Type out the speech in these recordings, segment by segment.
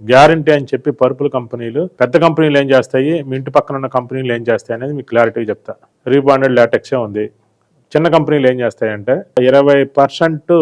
Guarantee అని చెప్పి పరుపుల కంపెనీలు, పెద్ద కంపెనీలు ఏం చేస్తాయి, మీ ఇంటి పక్కన ఉన్న కంపెనీలు ఏం చేస్తాయి అనేది మీకు క్లారిటీగా చెప్తా. రీబాండెడ్ లాటెక్సే ఉంది. చిన్న కంపెనీలు ఏం చేస్తాయంటే 20%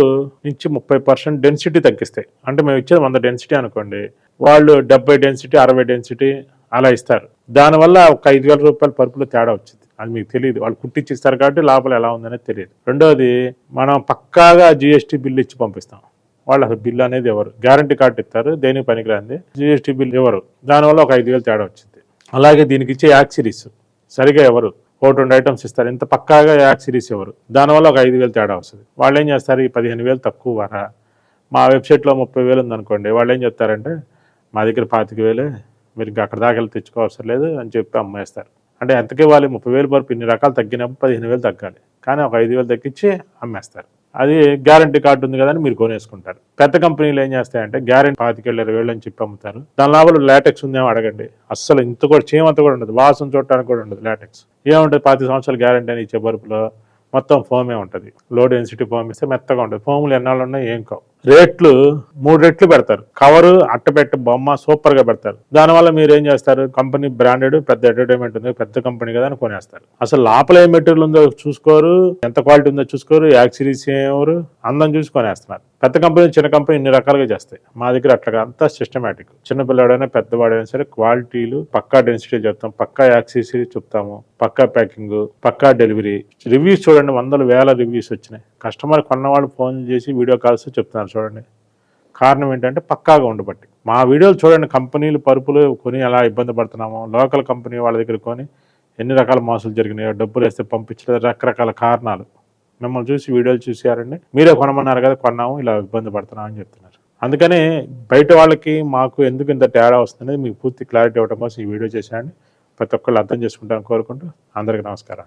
నుంచి 30% డెన్సిటీ తగ్గిస్తాయి. అంటే మేము ఇచ్చేది 100 డెన్సిటీ అనుకోండి, వాళ్ళు 70 డెన్సిటీ 60 డెన్సిటీ అలా ఇస్తారు. దానివల్ల ఒక 5,000 రూపాయల పరుపులో తేడా వచ్చింది. అది మీకు తెలియదు, వాళ్ళు కుట్టిచ్చిస్తారు కాబట్టి లోపల ఎలా ఉందనేది తెలియదు. రెండోది, మనం పక్కాగా జిఎస్టీ బిల్లు ఇచ్చి పంపిస్తాం. వాళ్ళు అసలు బిల్లు అనేది ఎవరు, గ్యారంటీ కార్డు ఇస్తారు, దేనికి పనికిరాంది, జిఎస్టీ బిల్ ఎవరు, దానివల్ల ఒక 5,000 తేడా వచ్చింది. అలాగే దీనికి ఇచ్చే యాక్సిరీస్ సరిగా ఎవరు, 1-2 ఐటమ్స్ ఇస్తారు, ఇంత పక్కాగా యాక్సిరీస్ ఎవరు, దానివల్ల ఒక 5,000 తేడా వస్తుంది. వాళ్ళు ఏం చేస్తారు, ఈ 15,000 తక్కువ వరా, మా వెబ్సైట్లో 30,000 ఉందనుకోండి, వాళ్ళు ఏం చెప్తారంటే మా దగ్గర 25,000, మీరు ఇంకా అక్కడ దాకా వెళ్ళి తెచ్చుకోవసరం లేదు అని చెప్పి అమ్మేస్తారు. అంటే ఎంతకి ఇవ్వాలి, 30,000 వరకు ఇన్ని రకాలు తగ్గినప్పుడు 15,000 తగ్గాలి, కానీ ఒక 5,000 తగ్గించి అమ్మేస్తారు. అది గ్యారంటీ కార్డు ఉంది కదా అని మీరు కొనేసుకుంటారు. పెద్ద కంపెనీలు ఏం చేస్తాయంటే గ్యారంటీ 25,000-20,000 అని చెప్పి అమ్ముతారు. దాని లోపల లాటెక్స్ ఉందేమో అడగండి, అస్సలు ఇంత కూడా చీమంత కూడా ఉండదు, వాసన చూడటానికి కూడా ఉండదు. లాటెక్స్ ఏముంటుంది, 25 సంవత్సరాలు గ్యారంటీ అని ఇచ్చే బరుపులో మొత్తం ఫోమే ఉంటుంది. లో డెన్సిటీ ఫోమ్ ఇస్తే మెత్తగా ఉంటుంది. ఫోములు ఎన్నాళ్ళు ఉన్నాయి ఏం కావు. రేట్లు 3 రెట్లు పెడతారు. కవరు, అట్టపెట్ట, బొమ్మ సూపర్ గా పెడతారు. దానివల్ల మీరు ఏం చేస్తారు, కంపెనీ బ్రాండెడ్ పెద్ద అడ్వర్టైజ్మెంట్ ఉంది, పెద్ద కంపెనీ కదా అని కొనేస్తారు. అసలు లోపల ఏ మెటీరియల్ ఉందో చూసుకోరు, ఎంత క్వాలిటీ ఉందో చూసుకోరు, యాక్సిరీస్ ఎవరు అందం చూసి కొనేస్తున్నారు. పెద్ద కంపెనీ చిన్న కంపెనీ ఇన్ని రకాలుగా చేస్తాయి. మా దగ్గర అట్లా అంతా సిస్టమేటిక్. చిన్నపిల్లాడైనా పెద్దవాడైనా సరే క్వాలిటీలు పక్కా డెన్సిటీ చెప్తాం, పక్కా యాక్సిరీస్ చెప్తాము, పక్కా ప్యాకింగ్, పక్కా డెలివరీ. రివ్యూస్ చూడండి, 100,000 రివ్యూస్ వచ్చినాయి. కస్టమర్ కొన్నవాళ్ళు ఫోన్ చేసి వీడియో కాల్స్ చెప్తున్నారు చూడండి. కారణం ఏంటంటే పక్కాగా ఉండబట్టి. మా వీడియోలు చూడండి, కంపెనీలు పరుపులు కొని ఎలా ఇబ్బంది పడుతున్నామో, లోకల్ కంపెనీ వాళ్ళ దగ్గర కొని ఎన్ని రకాల మోసాలు జరిగినాయో, డబ్బులు వేస్తే పంపించలేదు, రకరకాల కారణాలు. మిమ్మల్ని చూసి వీడియోలు చూసారండి, మీరే కొనమన్నారు కదా, కొన్నాము, ఇలా ఇబ్బంది పడుతున్నాం అని చెప్తున్నారు. అందుకని బయట వాళ్ళకి మాకు ఎందుకు ఇంత తేడా వస్తుంది మీకు పూర్తి క్లారిటీ ఇవ్వడం కోసం ఈ వీడియో చేశాను. ప్రతి ఒక్కళ్ళు అర్థం చేసుకుంటాను కోరుకుంటూ అందరికీ నమస్కారం.